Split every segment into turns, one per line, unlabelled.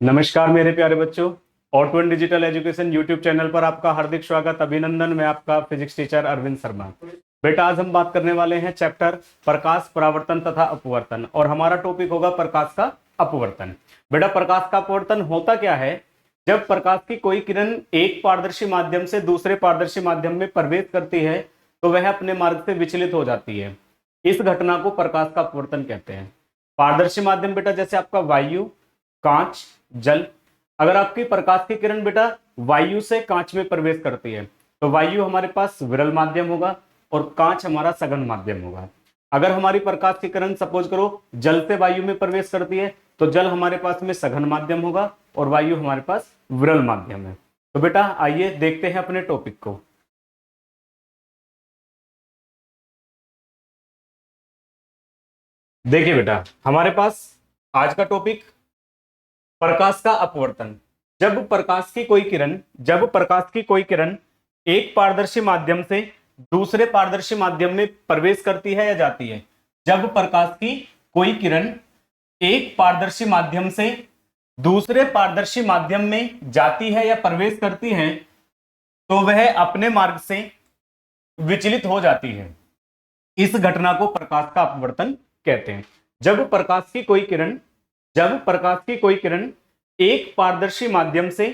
नमस्कार मेरे प्यारे बच्चों। Auto and digital education YouTube channel पर आपका हार्दिक स्वागत, अभिनंदन। मैं आपका फिजिक्स टीचर अरविंद शर्मा। बेटा, आज हम बात करने वाले हैं चैप्टर प्रकाश, परावर्तन तथा अपवर्तन, और हमारा टॉपिक होगा प्रकाश का अपवर्तन। बेटा, प्रकाश का अपवर्तन होता क्या है? जब प्रकाश की कोई किरण एक पारदर्शी माध्यम से दूसरे पारदर्शी माध्यम में प्रवेश करती है तो वह अपने मार्ग से विचलित हो जाती है। इस घटना को प्रकाश का अपवर्तन कहते हैं। पारदर्शी माध्यम बेटा जैसे आपका वायु, कांच, जल। अगर आपकी प्रकाश की किरण बेटा वायु से कांच में प्रवेश करती है तो वायु हमारे पास विरल माध्यम होगा और कांच हमारा सघन माध्यम होगा। अगर हमारी प्रकाश की किरण सपोज करो जल से वायु में प्रवेश करती है तो जल हमारे पास में सघन माध्यम होगा और वायु हमारे पास विरल माध्यम है। तो बेटा आइए देखते हैं अपने टॉपिक को। देखिए बेटा, हमारे पास आज का टॉपिक प्रकाश का अपवर्तन। जब प्रकाश की कोई किरण एक पारदर्शी माध्यम से दूसरे पारदर्शी माध्यम में प्रवेश करती है या जाती है। जब प्रकाश की कोई किरण एक पारदर्शी माध्यम से दूसरे पारदर्शी माध्यम में जाती है या प्रवेश करती है तो वह अपने मार्ग से विचलित हो जाती है। इस घटना को प्रकाश का अपवर्तन कहते हैं। जब प्रकाश की कोई किरण एक पारदर्शी माध्यम से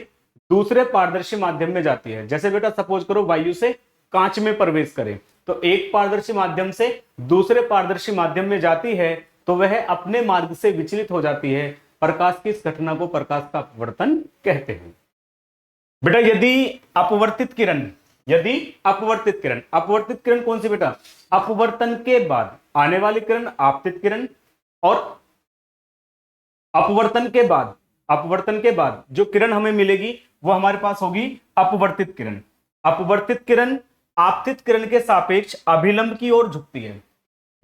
दूसरे पारदर्शी माध्यम में जाती है, जैसे बेटा सपोज करो वायु से कांच में प्रवेश करे तो एक पारदर्शी माध्यम से दूसरे पारदर्शी माध्यम में जाती है तो वह अपने मार्ग से विचलित हो जाती है। प्रकाश की इस घटना को प्रकाश का अपवर्तन कहते हैं। बेटा अपवर्तित किरण कौन सी बेटा? अपवर्तन के बाद आने वाली किरण आपतित किरण, और अपवर्तन के बाद जो किरण हमें मिलेगी वो हमारे पास होगी अपवर्तित किरण। अपवर्तित किरण आपतित किरण के सापेक्ष अभिलंब की ओर झुकती है।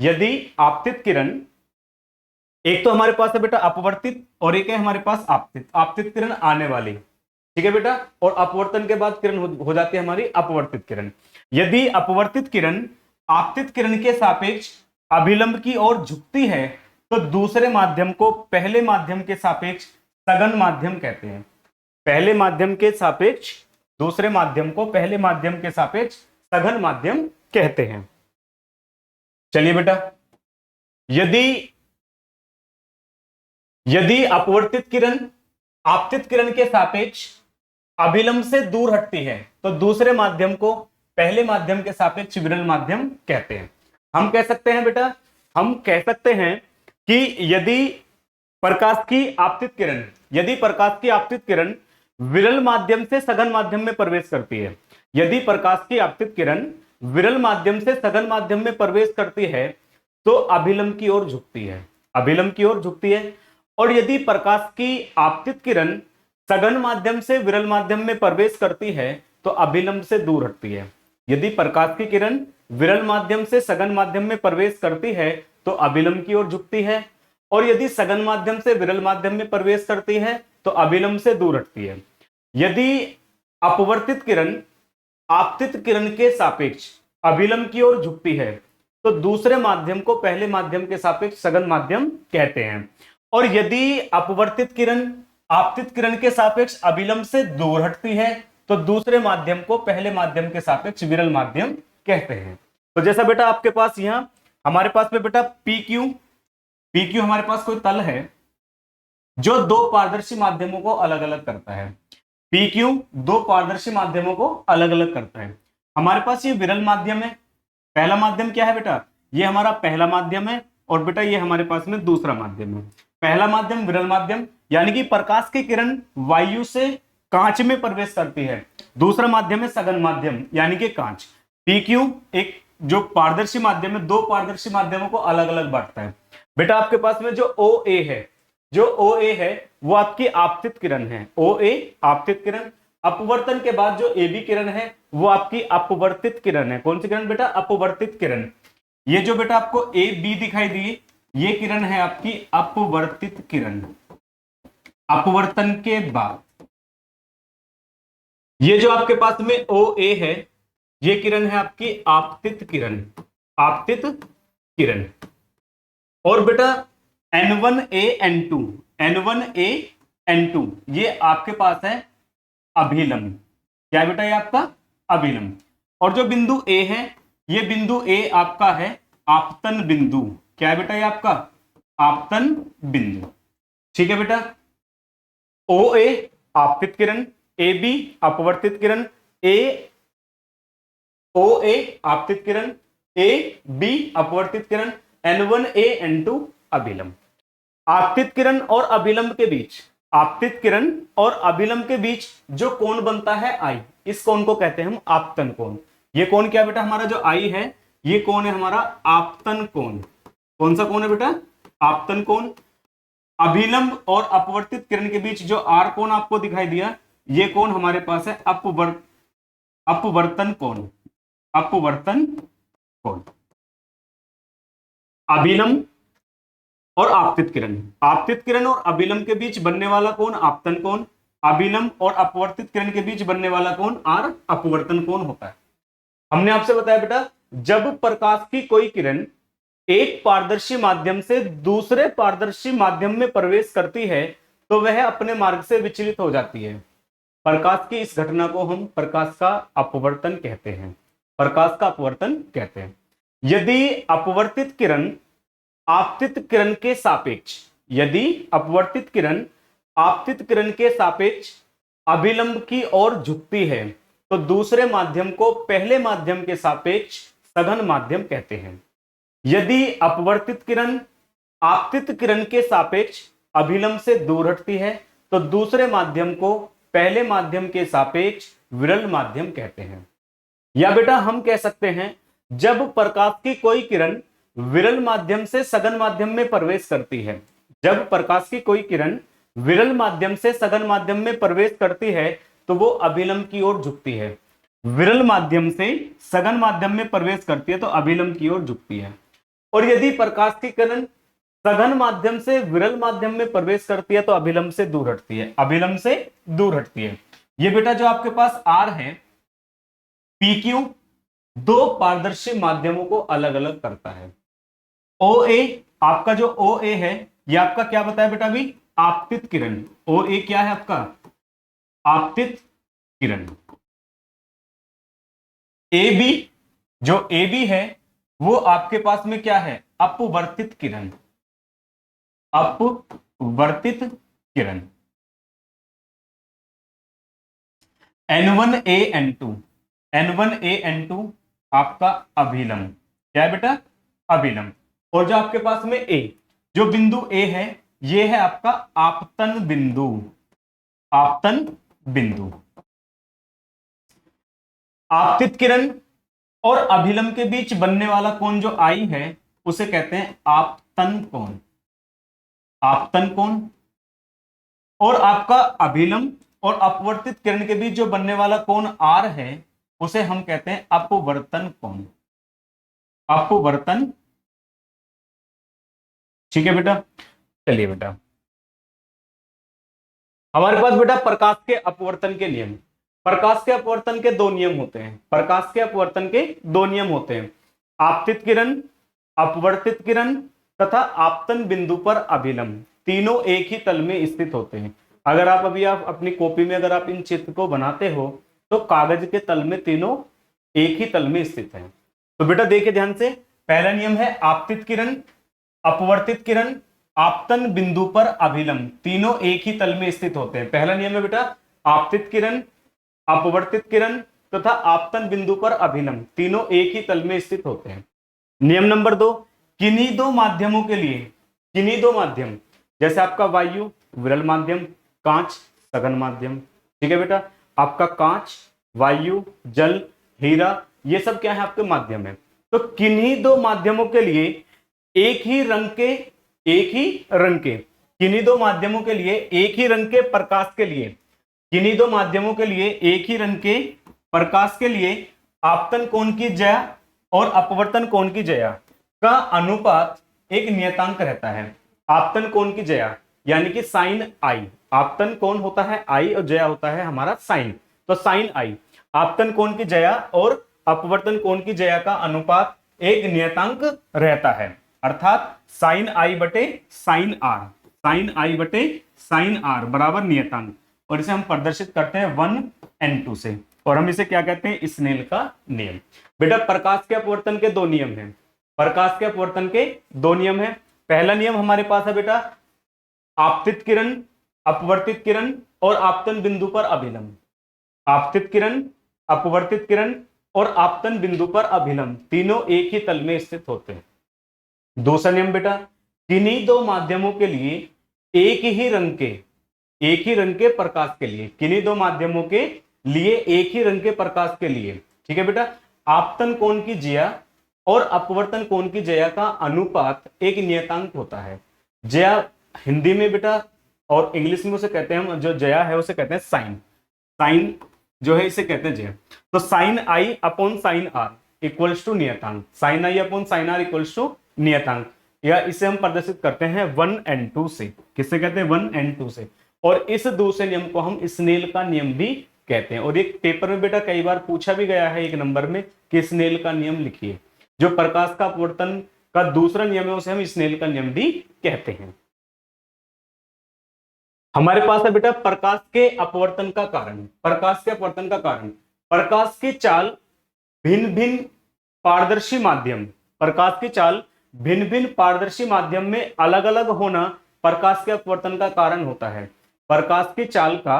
यदि आपतित किरण, एक तो हमारे पास है बेटा अपवर्तित और एक है हमारे पास आपतित। आपतित किरण आने वाली, ठीक है बेटा, और अपवर्तन के बाद किरण हो जाती है हमारी अपवर्तित किरण। यदि अपवर्तित किरण आपतित किरण के सापेक्ष अभिलंब की ओर झुकती है तो दूसरे माध्यम को पहले माध्यम के सापेक्ष सघन माध्यम कहते हैं। पहले माध्यम के सापेक्ष दूसरे माध्यम को पहले माध्यम के सापेक्ष सघन माध्यम कहते हैं। चलिए बेटा, यदि यदि अपवर्तित किरण आपतित किरण के सापेक्ष अभिलंब से दूर हटती है तो दूसरे माध्यम को पहले माध्यम के सापेक्ष विरल माध्यम कहते हैं। हम कह सकते हैं बेटा, हम कह सकते हैं कि यदि प्रकाश की आपतित किरण विरल माध्यम से सघन माध्यम में प्रवेश करती है, यदि प्रकाश की आपतित किरण विरल माध्यम से सघन माध्यम में प्रवेश करती है तो अभिलंब की ओर झुकती है। और यदि प्रकाश की आपतित किरण सघन माध्यम से विरल माध्यम में प्रवेश करती है तो अभिलंब से दूर हटती है। यदि प्रकाश की किरण विरल माध्यम से सघन माध्यम में प्रवेश करती है तो अभिलंब की ओर झुकती है, और यदि सघन माध्यम से विरल माध्यम में प्रवेश करती है तो अभिलंब से दूर हटती है। यदि अपवर्तित किरण आपतित किरण के सापेक्ष अभिलंब की ओर झुकती है तो दूसरे माध्यम को पहले माध्यम के सापेक्ष सघन माध्यम कहते हैं। और यदि अपवर्तित किरण आपतित किरण के सापेक्ष अभिलंब से दूर हटती है तो दूसरे माध्यम को पहले माध्यम के सापेक्ष विरल माध्यम कहते हैं। तो जैसा बेटा आपके पास यहां हमारे पास में बेटा पी क्यू हमारे पास कोई तल है जो दो पारदर्शी माध्यमों को अलग अलग करता है। पी क्यू दो पारदर्शी माध्यमों को अलग अलग करता है। हमारे पास ये विरल माध्यम है। पहला माध्यम क्या है बेटा? ये हमारा पहला माध्यम है, और बेटा ये हमारे पास में दूसरा माध्यम है। पहला माध्यम विरल माध्यम, यानी कि प्रकाश की किरण वायु से कांच में प्रवेश करती है। दूसरा माध्यम है सघन माध्यम, यानी कि कांच। पी क्यू एक जो पारदर्शी माध्यम है, दो पारदर्शी माध्यमों को अलग अलग बांटता है। बेटा आपके पास में जो ओ ए है वो आपकी आपतित किरण है। ओ ए आपतित किरण। अपवर्तन के बाद जो ए बी किरण है वो आपकी अपवर्तित किरण है। कौन सी किरण बेटा? अपवर्तित किरण। ये जो बेटा आपको ए बी दिखाई दी ये किरण है आपकी अपवर्तित किरण। अपवर्तन के बाद ये जो आपके पास में ओ ए है ये किरण है आपकी आपतित किरण। और बेटा N1A N2 N2, ये आपके पास है अभिलंब। क्या है बेटा? ये आपका अभिलंब। और जो बिंदु ए है, ये बिंदु ए आपका है आपतन बिंदु। क्या है बेटा? ये आपका आपतन बिंदु। ठीक है बेटा। ओ ए आपतित किरण, ए बी अपवर्तित किरण, ए ओ ए आपतित किरण, ए बी अपवर्तित किरण, N1 A N2 अभिलंब। आपतित किरण और अभिलंब के बीच, आपतित किरण और अभिलंब के बीच जो कोण बनता है आई, इस कोण को कहते हैं हम आपतन कोण। ये कोण क्या बेटा? हमारा जो आई है, ये कोण है हमारा आपतन कोण। कौन सा कोण है बेटा? आपतन कोण। अभिलंब और अपवर्तित किरण के बीच जो आर कोण आपको दिखाई दिया, ये कोण हमारे पास है अपवर्तन कोण। अपवर्तन कोण। अभिलंब और आपतित किरण, आपतित किरण और अभिलंब के बीच बनने वाला कोण आपतन कोण, अभिलंब और अपवर्तित किरण के बीच बनने वाला कोण आर अपवर्तन कोण होता है। हमने आपसे बताया बेटा, जब प्रकाश की कोई किरण एक पारदर्शी माध्यम से दूसरे पारदर्शी माध्यम में प्रवेश करती है तो वह अपने मार्ग से विचलित हो जाती है। प्रकाश की इस घटना को हम प्रकाश का अपवर्तन कहते हैं। प्रकाश का अपवर्तन कहते हैं। यदि अपवर्तित किरण आपतित किरण के सापेक्ष, यदि अपवर्तित किरण आपतित किरण के सापेक्ष अभिलंब की ओर झुकती है तो दूसरे माध्यम को पहले माध्यम के सापेक्ष सघन माध्यम कहते हैं। यदि अपवर्तित किरण आपतित किरण के सापेक्ष अभिलंब से दूर हटती है तो दूसरे माध्यम को पहले माध्यम के सापेक्ष विरल माध्यम कहते हैं। या बेटा हम कह सकते हैं, जब प्रकाश की कोई किरण विरल माध्यम से सघन माध्यम में प्रवेश करती है, जब प्रकाश की कोई किरण विरल माध्यम से सघन माध्यम में प्रवेश करती है तो वो अभिलंब की ओर झुकती है। विरल माध्यम से सघन माध्यम में प्रवेश करती है तो अभिलंब की ओर झुकती है। और यदि प्रकाश की किरण सघन माध्यम से विरल माध्यम में प्रवेश करती है तो अभिलंब से दूर हटती है। अभिलंब से दूर हटती है। ये बेटा जो आपके पास आर है, पी क्यू दो पारदर्शी माध्यमों को अलग अलग करता है। ओ ए, आपका जो ओ ए है ये आपका क्या बताया बेटा? अभी आपतित किरण। ओ ए क्या है आपका? आपतित किरण। ए बी, जो ए बी है वो आपके पास में क्या है? अपवर्तित किरण। अपवर्तित किरण। N1 A N2, N1 A N2 आपका अभिलंब। क्या है बेटा? अभिलंब। और जो आपके पास में ए, जो बिंदु ए है ये है आपका आपतन बिंदु। आपतन बिंदु। आपतित किरण और अभिलंब के बीच बनने वाला कोण जो आई है उसे कहते हैं आपतन कोण। आपतन कोण। और आपका अभिलंब और अपवर्तित किरण के बीच जो बनने वाला कोण आर है उसे हम कहते हैं अपवर्तन कोण। अपवर्तन। ठीक है बेटा। चलिए बेटा, हमारे पास बेटा प्रकाश के अपवर्तन के नियम। प्रकाश के अपवर्तन के दो नियम होते हैं। प्रकाश के अपवर्तन के दो नियम होते हैं, आपतित किरण, अपवर्तित किरण तथा आपतन बिंदु पर अभिलंब। तीनों एक ही तल में स्थित होते हैं। अगर आप अभी आप अपनी कॉपी में अगर आप इन चित्र को बनाते हो तो कागज के तल में तीनों एक ही तल में स्थित हैं। तो बेटा देखिए ध्यान से, पहला नियम है आपतित किरण, अपवर्तित किरण, आपतन बिंदु पर अभिलंब तीनों एक ही तल में स्थित होते हैं। पहला नियम है बेटा आपतित किरण, अपवर्तित किरण तथा आपतन बिंदु पर अभिलंब तीनों एक ही तल में स्थित होते हैं। नियम नंबर 2, किन्हीं दो माध्यमों के लिए, किन्हीं दो माध्यम जैसे आपका वायु विरल माध्यम, कांच सघन माध्यम। ठीक है बेटा, आपका कांच, वायु, जल, हीरा ये सब क्या है? आपके माध्यम है। तो किन्हीं दो माध्यमों के लिए एक ही रंग के किन्हीं दो माध्यमों के लिए एक ही रंग के प्रकाश के लिए, किन्हीं दो माध्यमों के लिए एक ही रंग के प्रकाश के लिए आपतन कोण की ज्या और अपवर्तन कोण की ज्या का अनुपात एक नियतांक रहता है। आपतन कोण की ज्या यानी कि साइन आई, आपतन कोण होता है आई और ज्या होता है हमारा साइन, तो साइन आई, आपतन कोण की ज्या और अपवर्तन कोण की ज्या का अनुपात एक नियतांक रहता है, अर्थात साइन आई बटे साइन आर, साइन आई बटे साइन आर बराबर नियतांक, और इसे हम प्रदर्शित करते हैं 1n2 से, और हम इसे क्या कहते हैं, स्नेल का नियम। बेटा प्रकाश के अपवर्तन के दो नियम हैं, प्रकाश के अपवर्तन के दो नियम हैं। पहला नियम हमारे पास है बेटा आपतित किरण, अपवर्तित किरण और आपतन बिंदु पर अभिलंब। आपतित किरण, अपवर्तित किरण और आपतन बिंदु पर अभिलंब तीनों एक ही तल में स्थित होते हैं। दूसरा नियम बेटा किन्हीं दो माध्यमों के लिए एक ही रंग के प्रकाश के लिए, किन्हीं दो माध्यमों के लिए एक ही रंग के प्रकाश के लिए, ठीक है बेटा, आपतन कोण की ज्या और अपवर्तन कोण की ज्या का अनुपात एक नियतांक होता है। ज्या हिंदी में बेटा और इंग्लिश में उसे कहते हैं हम, जो ज्या है उसे कहते हैं साइन, साइन जो है इसे कहते हैं ज्या। तो sine i upon sine r equals to नियतांक, sine i upon sine r equals to नियतांक, या इसे हम प्रदर्शित करते हैं 1n2 से। किससे कहते हैं, 1n2 से। और इस दूसरे नियम को हम स्नेल का नियम भी कहते हैं। और एक पेपर में बेटा कई बार पूछा भी गया है एक नंबर में कि स्नेल का नियम लिखिए। जो प्रकाश का अपवर्तन का दूसरा नियम है उसे हम स्नेल का नियम भी कहते हैं। हमारे पास है बेटा प्रकाश के अपवर्तन का कारण, प्रकाश के अपवर्तन का कारण, प्रकाश की चाल भिन्न भिन्न पारदर्शी माध्यम, प्रकाश की चाल भिन्न भिन्न पारदर्शी माध्यम में अलग अलग होना प्रकाश के अपवर्तन का कारण होता है। प्रकाश की चाल का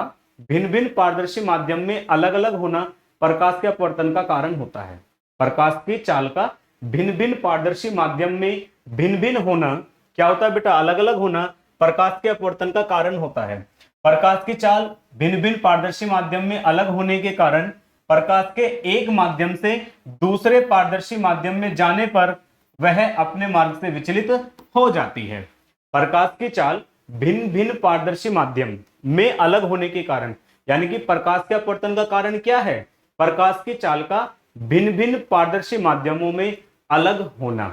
भिन्न भिन्न पारदर्शी माध्यम में अलग अलग होना प्रकाश के अपवर्तन का कारण होता है। प्रकाश की चाल का भिन्न भिन्न पारदर्शी माध्यम में भिन्न भिन्न होना क्या होता है बेटा, अलग अलग होना प्रकाश के अपवर्तन का कारण होता है। प्रकाश की चाल भिन्न भिन्न पारदर्शी माध्यम में अलग होने के कारण प्रकाश के एक माध्यम से दूसरे पारदर्शी माध्यम में जाने पर वह अपने मार्ग से विचलित हो जाती है। प्रकाश की चाल भिन्न भिन्न पारदर्शी माध्यम में अलग होने के कारण, यानी कि प्रकाश के अपवर्तन का कारण क्या है, प्रकाश की चाल का भिन्न भिन्न पारदर्शी माध्यमों में अलग होना।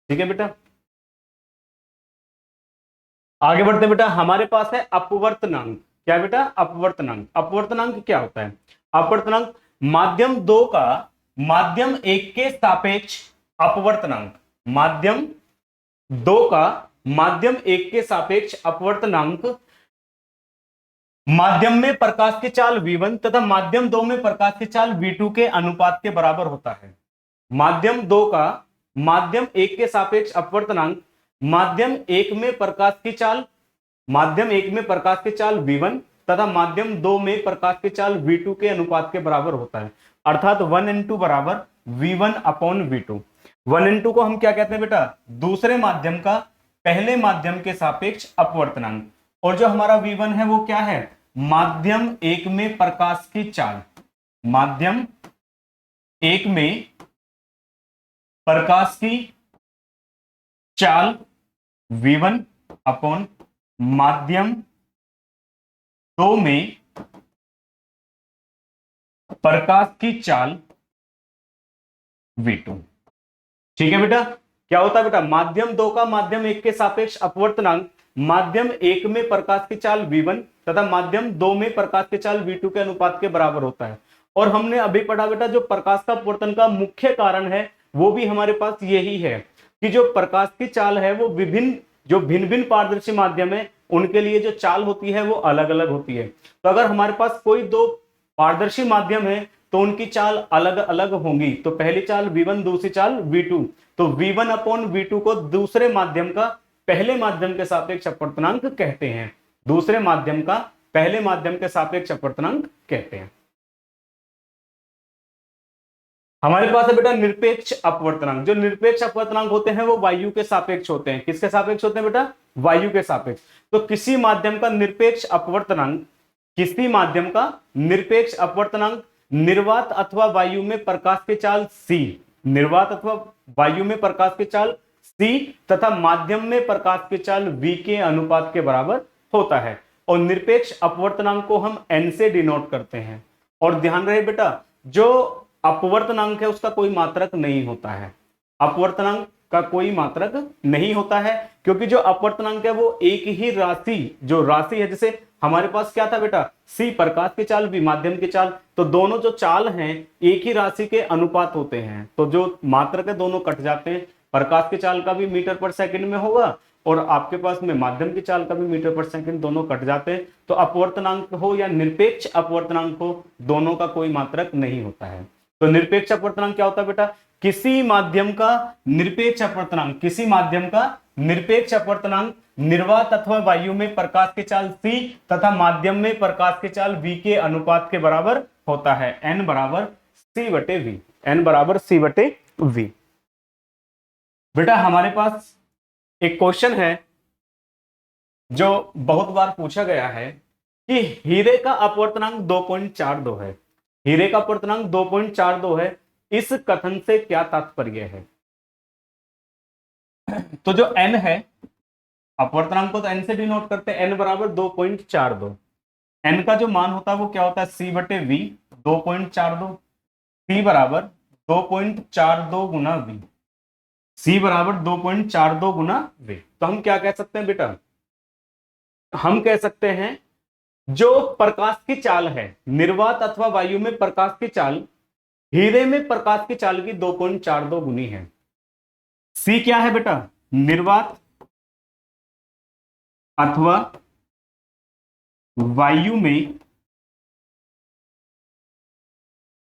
ठीक है बेटा, आगे बढ़ते बेटा। हमारे पास है अपवर्तनांक। क्या बेटा, अपवर्तनांक। अपवर्तनांक क्या होता है, अपवर्तनांक माध्यम दो का माध्यम एक के सापेक्ष अपवर्तनांक, माध्यम दो का माध्यम एक के सापेक्ष अपवर्तनांक माध्यम में प्रकाश की चाल v1 तथा माध्यम दो में प्रकाश की चाल v2 के अनुपात के बराबर होता है। माध्यम दो का माध्यम एक के सापेक्ष अपवर्तनांक माध्यम एक में प्रकाश की चाल, माध्यम एक में प्रकाश की चाल v1 तथा माध्यम दो में प्रकाश की चाल v2 के अनुपात के बराबर होता है। अर्थात 1n2 बराबर v1 अपॉन v2। 1n2 को हम क्या कहते हैं बेटा, दूसरे माध्यम का पहले माध्यम के सापेक्ष अपवर्तनांक। और जो हमारा v1 है वो क्या है, माध्यम एक में प्रकाश की चाल, माध्यम एक में प्रकाश की चाल v1 अपॉन माध्यम दो में प्रकाश की चाल v2। ठीक है बेटा, क्या होता है बेटा, माध्यम दो का माध्यम एक के सापेक्ष अपवर्तनांक माध्यम एक में प्रकाश की चाल v1 तथा माध्यम दो में प्रकाश की चाल v2 के अनुपात के बराबर होता है। और हमने अभी पढ़ा बेटा जो प्रकाश का अपवर्तन का मुख्य कारण है वो भी हमारे पास यही है कि जो प्रकाश की चाल है वो भिन्न भिन्न पारदर्शी माध्यम है उनके लिए जो चाल होती है वो अलग अलग होती है। तो अगर हमारे पास कोई दो पारदर्शी माध्यम है तो उनकी चाल अलग अलग होंगी। तो पहली चाल v1 दूसरी चाल v2, तो v1 अपॉन v2 को दूसरे माध्यम का पहले माध्यम के सापेक्ष अपवर्तनांक कहते हैं, दूसरे माध्यम का पहले माध्यम के सापेक्ष अपवर्तनांक कहते हैं। हमारे पास है बेटा निरपेक्ष अपवर्तनांक। जो निरपेक्ष अपवर्तनांक होते हैं वो वायु के सापेक्ष होते हैं। किसके सापेक्ष होते हैं बेटा, वायु के सापेक्ष। तो किसी माध्यम का निरपेक्ष अपवर्तनांक, किसी माध्यम का निरपेक्ष अपवर्तनांक निर्वात अथवा वायु में प्रकाश की चाल c, निर्वात अथवा वायु में प्रकाश की चाल c तथा माध्यम में प्रकाश की चाल v के अनुपात के बराबर होता है। और निरपेक्ष अपवर्तनांक को हम n से डिनोट करते हैं। और ध्यान रहे बेटा जो अपवर्तनांक है उसका कोई मात्रक नहीं होता है, अपवर्तनांक का कोई मात्रक नहीं होता है, क्योंकि जो अपवर्तनांक है वो एक ही राशि, जो राशि है, जैसे हमारे पास क्या था बेटा, c प्रकाश की चाल v माध्यम की चाल, तो दोनों जो चाल हैं एक ही राशि के अनुपात होते हैं। तो जो मात्रक है दोनों कट जाते हैं, प्रकाश की चाल का भी मीटर पर सेकंड में होगा और आपके पास में माध्यम की चाल का भी मीटर पर सेकंड, दोनों कट जाते हैं, तो अपवर्तनांक हो या निरपेक्ष अपवर्तनांक हो, दोनों का कोई मात्रक नहीं होता है। तो निरपेक्ष अपवर्तनांक क्या होता है बेटा? किसी माध्यम का निरपेक्ष अपवर्तनांक, किसी माध्यम का निरपेक्ष अपवर्तनांक निर्वात अथवा वायु में प्रकाश की चाल c तथा माध्यम में प्रकाश की चाल v के अनुपात के बराबर होता है। n बराबर c बटे v, n बराबर c बटे v। बेटा हमारे पास एक क्वेश्चन है जो बहुत बार पूछा गया है कि हीरे का अपवर्तनांक 2.42 है, हीरे का अपवर्तनांक 2.42 है, इस कथन से क्या तात्पर्य है? तो जो n है, अपवर्तनांक को तो n से डिनोट करते हैं, n बराबर 2.42, n का जो मान होता है वो क्या होता है? c बटे v, 2.42, c बराबर 2.42 गुना v, c बराबर 2.42 गुना v। तो हम क्या कह सकते हैं बेटा? हम कह सकते हैं जो प्रकाश की चाल है, निर्वात अथवा वायु में प्रकाश की चाल हीरे में प्रकाश की चाल की 2.42 गुनी है। सी क्या है बेटा? निर्वात अथवा वायु में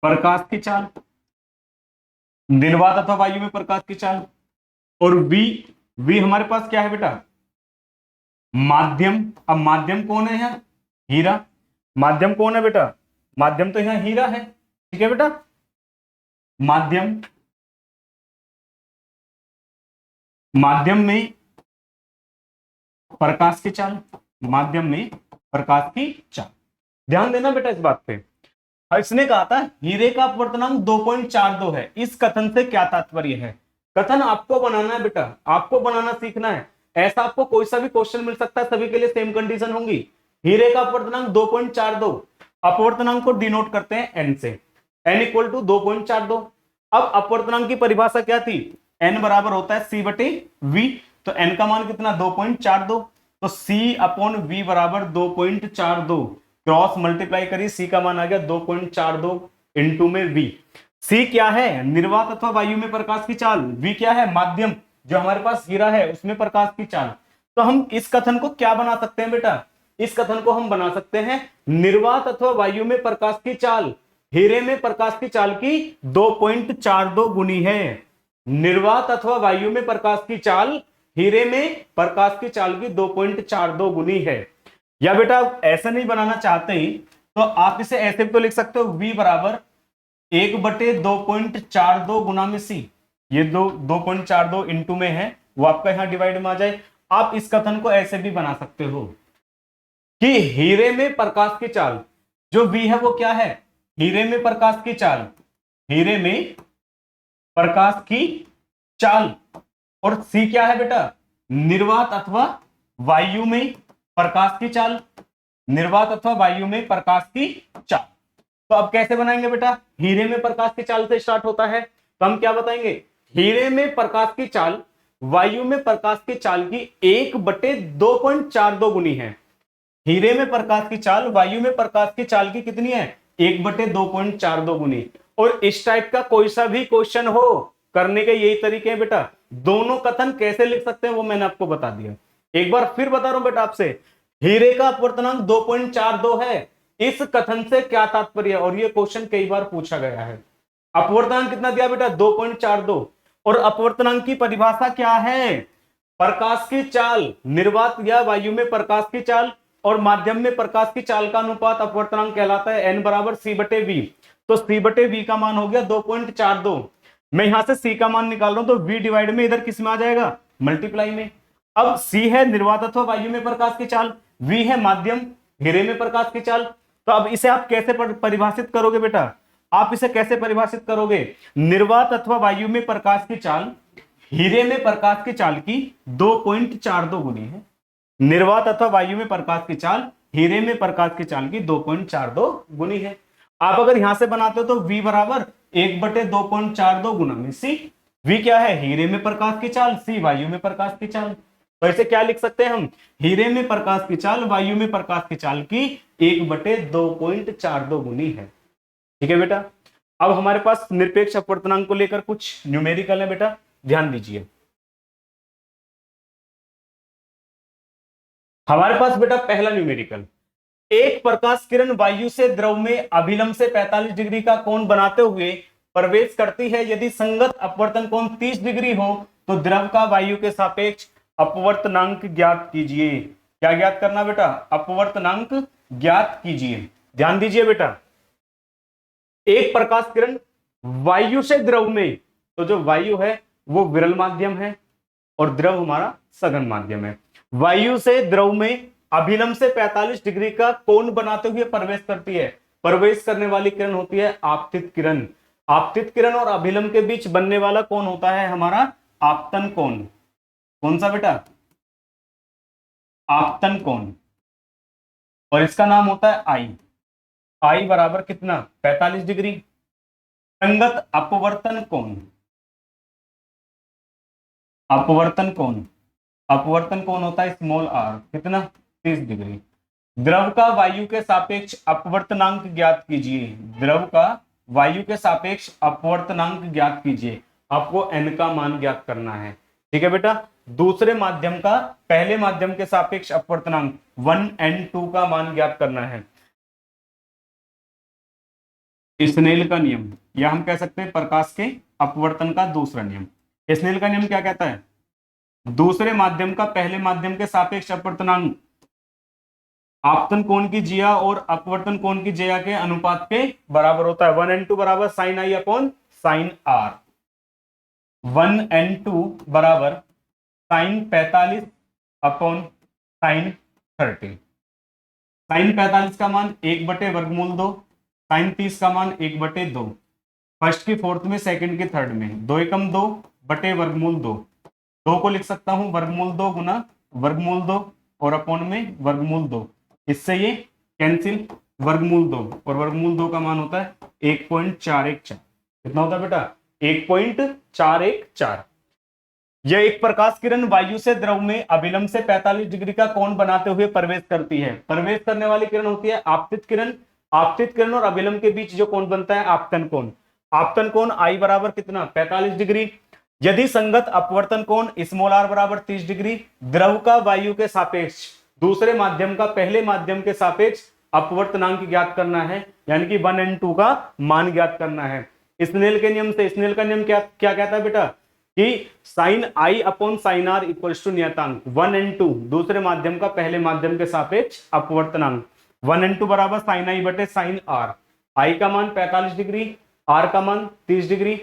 प्रकाश की चाल, निर्वात अथवा वायु में प्रकाश की चाल, और वी हमारे पास क्या है बेटा? माध्यम। अब माध्यम कौन है यहाँ? हीरा। माध्यम कौन है बेटा? माध्यम तो यहाँ हीरा है, ठीक है बेटा। माध्यम, माध्यम में प्रकाश की चाल, माध्यम में प्रकाश की चाल, ध्यान देना बेटा इस बात पे। इसने कहा था हीरे का अपवर्तनांक 2.42 है, इस कथन से क्या तात्पर्य है? कथन आपको बनाना है बेटा, आपको बनाना सीखना है। ऐसा आपको कोई सा भी क्वेश्चन मिल सकता है, सभी के लिए सेम कंडीशन होंगी। हीरे का अपवर्तनांक 2.42, अपवर्तनांक को डिनोट करते हैं n से, n इक्वल टू 2.42। अब अपवर्तनांक की परिभाषा क्या थी? n बराबर होता है c बटे v, तो n का मान कितना? 2.42, तो c अपॉन v बराबर 2.42, क्रॉस मल्टीप्लाई करिए, c का मान आ गया 2.42 इंटू में v। c क्या है? निर्वात अथवा वायु में प्रकाश की चाल, v क्या है? माध्यम, जो हमारे पास हीरा है उसमें प्रकाश की चाल। तो हम इस कथन को क्या बना सकते हैं बेटा? इस कथन को हम बना सकते हैं निर्वात अथवा वायु में प्रकाश की चाल हीरे में प्रकाश की चाल की 2.42 गुनी है। निर्वात अथवा वायु में प्रकाश की चाल हीरे में प्रकाश की चाल की 2.42 गुनी है। या बेटा ऐसा नहीं बनाना चाहते ही तो आप इसे ऐसे भी तो लिख सकते हो, v बराबर 1/2.42 गुना में c, ये 2.42 इंटू में है, वो आपका यहां डिवाइड में आ जाए। आप इस कथन को ऐसे भी बना सकते हो कि हीरे में प्रकाश की चाल, जो v है वो क्या है? हीरे में प्रकाश की चाल, हीरे में प्रकाश की चाल, और c क्या है बेटा? निर्वात अथवा वायु में प्रकाश की चाल, निर्वात अथवा वायु में प्रकाश की चाल। तो अब कैसे बनाएंगे बेटा? हीरे में प्रकाश की चाल से स्टार्ट होता है, तो हम क्या बताएंगे? हीरे में प्रकाश की चाल वायु में प्रकाश की चाल की 1/2.42 गुनी है। हीरे में प्रकाश की चाल वायु में प्रकाश की चाल की कितनी है? 1/2.42 गुनी। और इस टाइप का कोई सा भी क्वेश्चन हो, करने के यही तरीके हैं बेटा। दोनों कथन कैसे लिख सकते हैं वो मैंने आपको बता दिया। एक बार फिर बता रहा हूं बेटा आपसे, हीरे का अपवर्तनांक 2.42 है, इस कथन से क्या तात्पर्य है? और ये क्वेश्चन कई बार पूछा गया है। अपवर्तनांक कितना दिया बेटा? 2.42, और अपवर्तनांक की परिभाषा क्या है? प्रकाश की चाल, निर्वात या वायु में प्रकाश की चाल और माध्यम में प्रकाश की चाल का अनुपात अपवर्तनांक कहलाता है। n बराबर c बटे v, तो c बटे v का मान हो गया 2.42। मैं यहां से c का मान निकाल रहा हूं, तो v डिवाइड में इधर किस में आ जाएगा? मल्टीप्लाई में। अब c है निर्वात अथवा वायु में प्रकाश की चाल, v है माध्यम हीरे में प्रकाश की चाल। तो अब इसे आप कैसे परिभाषित करोगे बेटा? आप इसे कैसे परिभाषित करोगे? निर्वात अथवा वायु में प्रकाश की चाल हीरे में प्रकाश की चाल की 2.42 गुनी है। निर्वात अथवा वायु में प्रकाश की चाल हीरे में प्रकाश की चाल की 2.42 गुनी है। आप अगर यहां से बनाते हो तो v बराबर 1/2.42 गुना में c। v क्या है? हीरे में प्रकाश की चाल, c वायु में प्रकाश की चाल। तो ऐसे क्या लिख सकते हैं हम? हीरे में प्रकाश की चाल वायु में प्रकाश की चाल की 1/2.42 गुनी है। ठीक है बेटा। अब हमारे पास निरपेक्ष अपवर्तनांक को लेकर कुछ न्यूमेरिकल है बेटा, ध्यान दीजिए। हमारे पास बेटा पहला न्यूमेरिकल, एक प्रकाश किरण वायु से द्रव में अभिलंब से 45 डिग्री का कोण बनाते हुए प्रवेश करती है। यदि संगत अपवर्तन कोण 30 डिग्री हो तो द्रव का वायु के सापेक्ष अपवर्तनांक ज्ञात कीजिए। क्या ज्ञात करना बेटा? अपवर्तनांक ज्ञात कीजिए। ध्यान दीजिए बेटा, एक प्रकाश किरण वायु से द्रव में, तो जो वायु है वो विरल माध्यम है और द्रव हमारा सघन माध्यम है। वायु से द्रव में अभिलंब से 45 डिग्री का कोण बनाते हुए प्रवेश करती है। प्रवेश करने वाली किरण होती है आपतित किरण। आपतित किरण और अभिलंब के बीच बनने वाला कोण होता है हमारा आपतन कोण। कौन सा बेटा? आपतन कोण। और इसका नाम होता है आई। आई बराबर कितना? 45 डिग्री। संगत अपवर्तन कोण, अपवर्तन कोण, अपवर्तन कोण होता है स्मॉल आर, कितना? 30 डिग्री। द्रव का वायु के सापेक्ष अपवर्तनांक ज्ञात कीजिए। द्रव का वायु के सापेक्ष अपवर्तनांक ज्ञात कीजिए। आपको n का मान ज्ञात करना है। ठीक है बेटा। दूसरे माध्यम का पहले माध्यम के सापेक्ष अपवर्तनांक 1n2 का मान ज्ञात करना है। स्नेल का नियम, या हम कह सकते हैं प्रकाश के अपवर्तन का दूसरा नियम। स्नेल का नियम क्या कहता है? दूसरे माध्यम का पहले माध्यम के सापेक्ष अपवर्तनांक आपतन कोण की जिया और अपवर्तन कोण की जिया के अनुपात के बराबर होता है। 1n2 बराबर sine i upon sine r. 1n2 बराबर साइन 45 अपॉन साइन 30। साइन 45 का मान 1/√2, साइन 30 का मान 1/2। फर्स्ट की फोर्थ में, सेकंड की थर्ड में, 2 एकम 2 बटे √2। 2 को लिख सकता हूं √2 गुना √2 और अपॉन में √2। इससे ये कैंसिल, √2 और √2 का मान होता है 1.414। कितना होता है बेटा? 1.414। यह एक प्रकाश किरण वायु से द्रव में अभिलंब से 45 डिग्री का कोण बनाते हुए प्रवेश करती है। प्रवेश करने वाली किरण होती है आपतित किरण। आपतित किरण और अभिलंब के बीच जो कोण बनता है आपतन कोण। आपतन कोण आई बराबर कितना? 45 डिग्री। यदि संगत अपवर्तन कोण स्मॉल आर बराबर 30 डिग्री, द्रव का वायु के सापेक्ष दूसरे माध्यम का पहले माध्यम के सापेक्ष अपवर्तनांक ज्ञात करना है, यानी कि 1n2 का मान ज्ञात करना है। स्नेल के नियम से, स्नेल का नियम क्या कहता है बेटा? कि sine i upon sine r equal to नियतांक 1n2 दूसरे माध्यम का पहले माध्यम के सापेक्ष अपवर्तनांक। 1n2 बराबर साइन आई बटे साइन आर। आई का मान 45 डिग्री, आर का मान 30 डिग्री।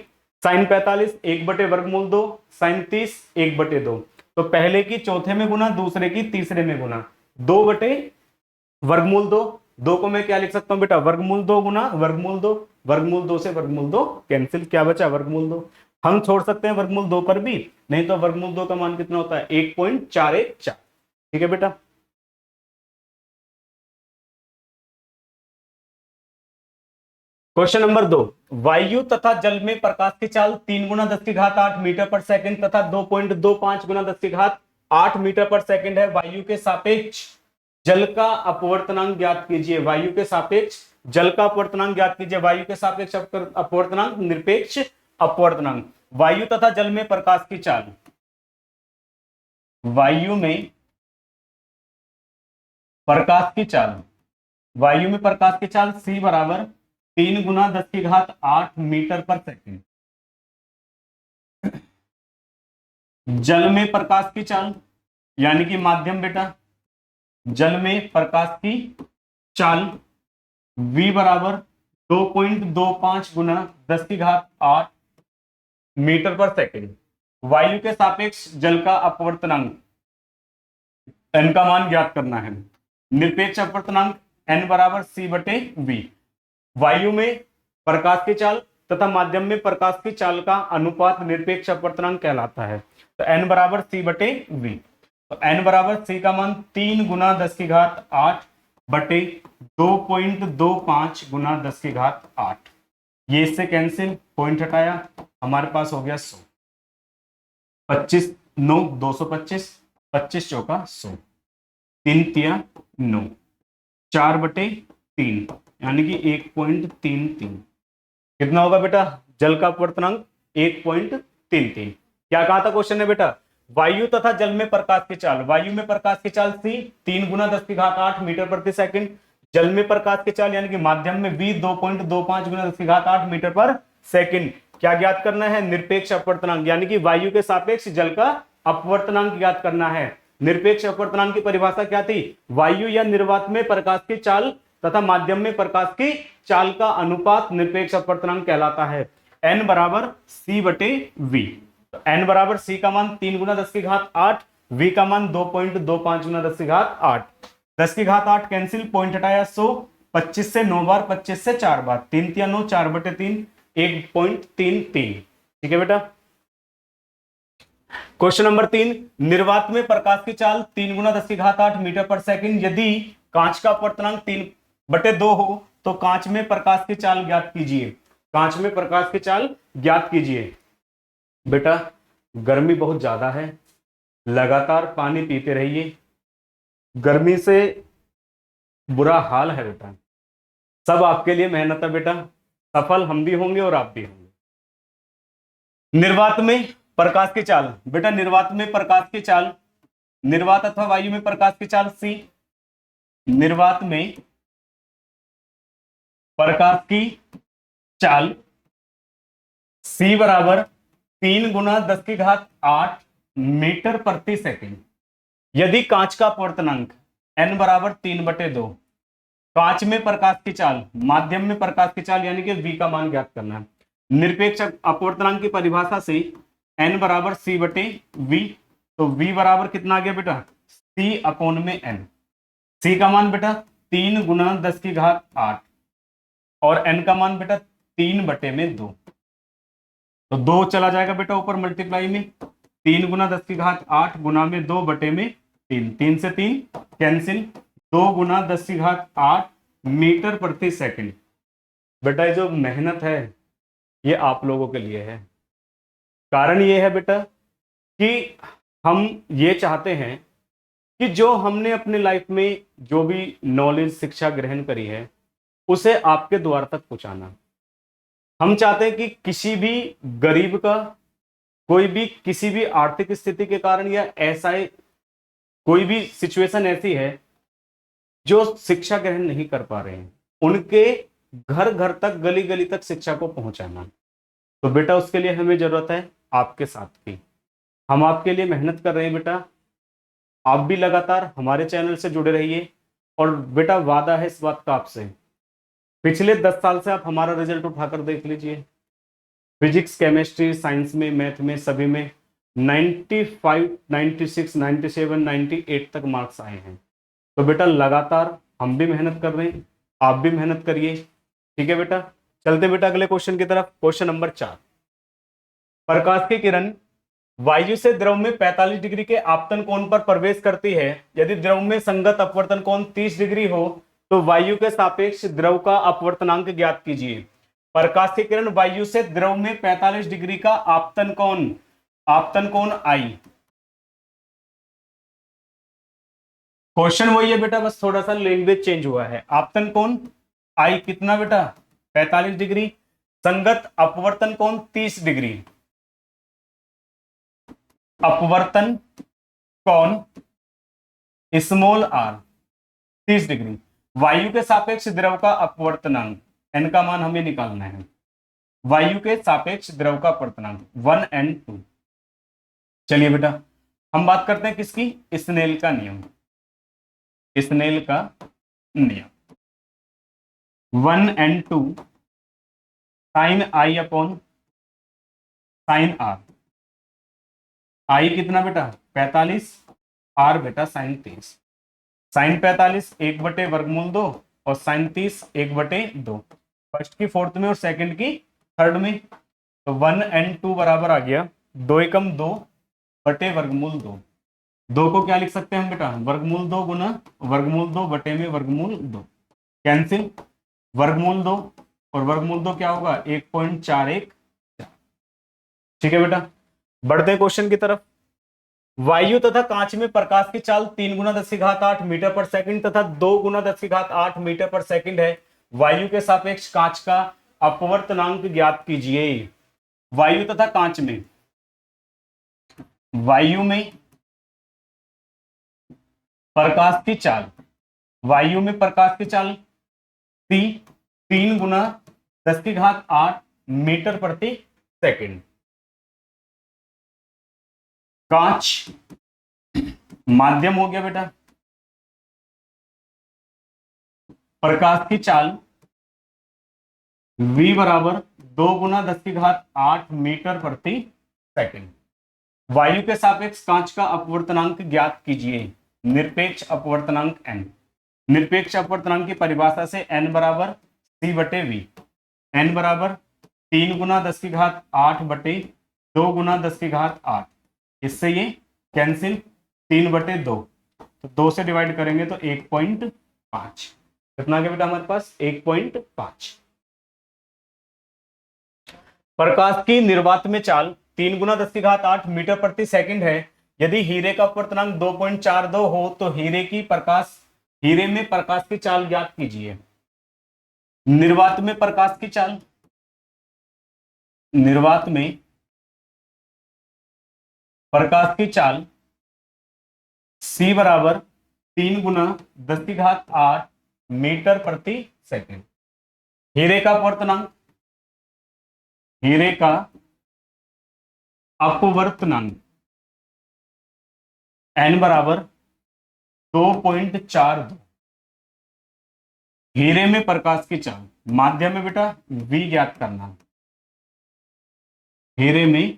Sign 45 1/√2, sign 30 1/2। तो पहले की चौथे में गुना, दूसरे की तीसरे में गुना, 2/√2। 2 को मैं क्या लिख सकता हूं बेटा? √2 गुना √2, √2 से √2 कैंसिल, क्या बचा? √2। हम छोड़ सकते हैं √2 पर भी, नहीं तो √2 का मान कितना होता है? 1.414। ठीक है बेटा। क्वेश्चन नंबर 2, वायु तथा जल में प्रकाश की चाल 3 × 10⁸ मीटर पर सेकंड तथा 2.25 × 10⁸ मीटर पर सेकंड है। वायु के सापेक्ष जल का अपवर्तनांक ज्ञात कीजिए। वायु के सापेक्ष जल का अपवर्तनांक ज्ञात कीजिए। वायु के सापेक्ष अपवर्तनांक निरपेक्ष अपवर्तनांक। वायु तथा जल में प्रकाश की चाल, वायु में प्रकाश की चाल, वायु में प्रकाश की चाल c बराबर 3 × 10⁸ मीटर पर सेकंड। जल में प्रकाश की चाल यानी कि माध्यम बेटा, जल में प्रकाश की चाल v बराबर 2.25 × 10⁸ मीटर पर सेकंड। वायु के सापेक्ष जल का अपवर्तनांक n का मान ज्ञात करना है। निरपेक्ष अपवर्तनांक n बराबर c/v। वायु में प्रकाश की चाल तथा माध्यम में प्रकाश की चाल का अनुपात निरपेक्ष अपवर्तनांक कहलाता है। तो n बराबर c/v। तो n बराबर c का मान 3 × 10⁸ बटे 2.25 × 10⁸। ये इससे कैंसिल, पॉइंट हटाया, हमारे पास हो गया 100। 25 9 225, 25 चौका 100, 3 तिया 9, 4/3 यानी कि 1.33। कितना होगा बेटा जल का अपवर्तनांक? 1.33। क्या कहा था क्वेश्चन ने बेटा? वायु तथा जल में प्रकाश की चाल, वायु में प्रकाश की चाल c 3 गुना 10 की घात 8 मीटर प्रति सेकंड, जल में प्रकाश की चाल यानी कि माध्यम में v 2.25 गुना 10 की घात 8 मीटर पर सेकंड। क्या ज्ञात करना है? निरपेक्ष अपवर्तनांक, यानी कि वायु के सापेक्ष जल का अपवर्तनांक ज्ञात करना है। निरपेक्ष अपवर्तनांक की परिभाषा क्या थी? वायु या निर्वात में प्रकाश की चाल तथा माध्यम में प्रकाश की चाल का अनुपात निरपेक्ष अपवर्तनांक कहलाता है। n बराबर c बटे v। n बराबर c का मान 3 गुना 10 की घात 8, v का मान 2.25 गुना 10 की घात 8। 10 की घात 8 कैंसिल, पॉइंट हटाया 100, 25 से 9 बार, 25 से 4 बार, 3 तिया 9, 4 बटे 3, 1.33। ठीक है बेटा। क्वेश्चन नंबर 3, निर्वात में प्रकाश की चाल 3 गुना 10 की घात 8 मीटर पर सेकंड, यदि कांच का अपवर्तनांक 3/2 हो तो कांच में प्रकाश की चाल ज्ञात कीजिए। कांच में प्रकाश की चाल ज्ञात कीजिए। बेटा गर्मी बहुत ज्यादा है, लगातार पानी पीते रहिए, गर्मी से बुरा हाल है बेटा। सब आपके लिए मेहनत है बेटा, सफल हम भी होंगे और आप भी होंगे। निर्वात में प्रकाश की चाल, बेटा निर्वात में प्रकाश की चाल, निर्वात अथवा वायु में प्रकाश की चाल सी, निर्वात में प्रकाश की चाल सी बराबर 3 गुना 10 की घात 8 मीटर प्रति सेकंड, यदि कांच का अपवर्तनांक n बराबर 3/2, कांच में प्रकाश की चाल, माध्यम में प्रकाश की चाल यानी कि v का मान ज्ञात करना है। निरपेक्ष अपवर्तनांक की परिभाषा से n बराबर c बटे v, तो v बराबर कितना आ गया बेटा? c अपॉन में n। c का मान बेटा 3 गुना 10 की घात 8 और n का मान बेटा 3/2, तो 2 चला जाएगा बेटा ऊपर मल्टीप्लाई में, 3 गुना 10 की घात 8 गुना में 2/3, 3 से 3 कैंसिल, 2 गुना 10 की घात 8 मीटर प्रति सेकंड। बेटा ये जो मेहनत है ये आप लोगों के लिए है। कारण ये है बेटा कि हम ये चाहते हैं कि जो हमने अपने लाइफ में जो भी नॉलेज शिक्षा ग्रहण करी है उसे आपके द्वार तक पहुंचाना। हम चाहते हैं कि किसी भी गरीब का, कोई भी किसी भी आर्थिक स्थिति के कारण या ऐसा कोई भी सिचुएशन ऐसी है जो शिक्षा ग्रहण नहीं कर पा रहे हैं, उनके घर घर तक, गली गली तक शिक्षा को पहुंचाना। तो बेटा उसके लिए हमें जरूरत है आपके साथ की। हम आपके लिए मेहनत कर रहे हैं बेटा, आप भी लगातार हमारे चैनल से जुड़े रहिए। और बेटा वादा है इस बात का आपसे, पिछले 10 साल से आप हमारा रिजल्ट उठाकर देख लीजिए। फिजिक्स, केमिस्ट्री, साइंस में, मैथ में, सभी में 95, 96, 97, 98 तक मार्क्स आए हैं। तो बेटा लगातार हम भी मेहनत कर रहे हैं, आप भी मेहनत करिए। ठीक है बेटा, चलते बेटा अगले क्वेश्चन की तरफ। क्वेश्चन नंबर 4, प्रकाश की किरण वायु से द्रव में 45 डिग्री के आपतन कोण पर प्रवेश करती है, यदि द्रव में संगत अपवर्तन कोण 30 डिग्री हो तो वायु के सापेक्ष द्रव का अपवर्तनांक ज्ञात कीजिए। प्रकाश की किरण वायु से द्रव में 45 डिग्री का आपतन कोण आई। क्वेश्चन वही है बेटा, बस थोड़ा सा लैंग्वेज चेंज हुआ है। आपतन कोण आई कितना बेटा? 45 डिग्री। संगत अपवर्तन कोण 30 डिग्री। अपवर्तन कोण स्मॉल r 30 डिग्री। वायु के सापेक्ष द्रव का अपवर्तनांक n का मान हमें निकालना है। वायु के सापेक्ष द्रव का अपवर्तनांक 1 and 2। चलिए बेटा हम बात करते हैं किसकी? स्नेल का नियम। स्नेल का नियम 1 and 2 sine i upon sine r। i कितना बेटा? 45, r बेटा साइन 30। साइन 45 1/√2 और साइन 30 1/2, फर्स्ट की फोर्थ में और सेकंड की थर्ड में। तो 1 and 2 बराबर आ गया 2 एकम 2/√2। 2 को क्या लिख सकते हैं हम बेटा? √2 गुना √2 बटे में √2, कैंसिल, √2 और √2 क्या होगा? 1.41। ठीक है बेटा, बढ़ते हैं क्वेश्चन की तरफ। वायु तथा कांच में प्रकाश की चाल 3 गुना 10 की घात 8 मीटर पर सेकंड तथा 2 गुना 10 की घात 8 मीटर पर सेकंड है। वायु के सापेक्ष कांच का अपवर्तनांक ज्ञात कीजिए। वायु तथा कांच में वायु में प्रकाश की चाल, वायु में प्रकाश की चाल सी 3 गुना 10⁸ मीटर प्रति सेकंड। कांच माध्यम हो गया बेटा, प्रकाश की चाल v बराबर 2 गुना 10⁸ मीटर प्रति सेकंड। वायु के सापेक्ष कांच का अपवर्तनांक ज्ञात कीजिए। निरपेक्ष अपवर्तनांक n। निरपेक्ष अपवर्तनांक की परिभाषा से n बराबर c बटे v, n बराबर 3 गुना 10⁸ बटे 2 गुना 10⁸। इससे ये कैंसिल, 3 बटे 2, तो 2 से डिवाइड करेंगे तो 1.5। कितना गया बेटा हमारे पास 1.5। प्रकाश की निर्वात में चाल 3 गुना 10⁸ मीटर प्रति सेकंड है। यदि हीरे का अपवर्तनांक 2.42 हो तो हीरे में प्रकाश की चाल ज्ञात कीजिए। निर्वात में प्रकाश की चाल, निर्वात में प्रकाश की चाल c बराबर 3 गुना 10⁸ मीटर प्रति सेकंड। हीरे का अपवर्तनांक, हीरे का अपवर्तनांक n बराबर 2.42। हीरे में प्रकाश की चाल, माध्यम में बेटा v ज्ञात करना। हीरे में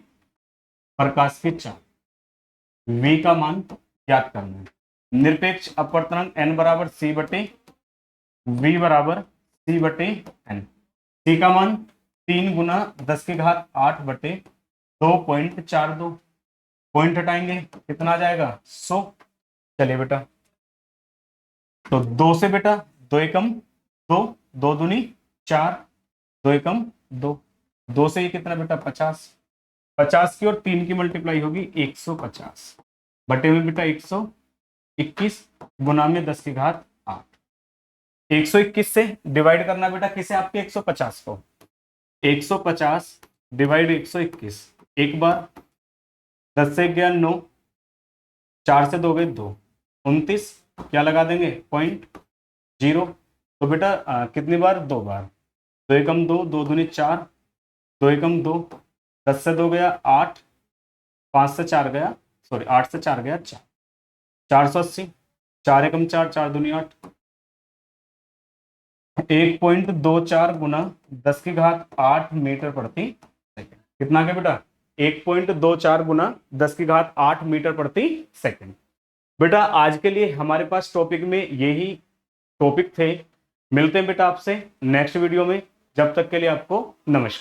प्रकाश की चाल v का मान ज्ञात करना है। निरपेक्ष अपवर्तनांक n बराबर c बटे v बराबर c बटे n। c का मान 3 गुना 10⁸ बटे 2.42। पॉइंट हटाएंगे कितना आ जाएगा 100। चलिए बेटा, तो 2 से बेटा 2 एकम 2, 2 दूनी 4, 2 एकम 2, 2 से ये कितना बेटा 50। 50 की और 3 की मल्टीप्लाई होगी 150 बटे में बेटा 121 गुना में 10⁸। 121 से डिवाइड करना बेटा किसे, आपके 150 को। 150 डिवाइड 121, एक बार 10 से गया 9, 4 से 2 गए 2, 29, क्या लगा देंगे 0.0। तो बेटा कितनी बार, 2 बार, 2 एकम 2, 2 दूनी 4, 2 एकम 2, 10 से 2 गया 8, 5 से 4 गया, सॉरी 8 से 4 गया 4, 480, 4 एकम 4, 4 दूनी 8, 1.24 गुना 10⁸ मीटर प्रति सेकंड। कितना क्या बेटा 1.24 गुना 10⁸ मीटर प्रति सेकंड। बेटा आज के लिए हमारे पास टॉपिक में यही टॉपिक थे। मिलते हैं बेटा आपसे नेक्स्ट वीडियो में, जब तक के लिए आपको नमस्कार।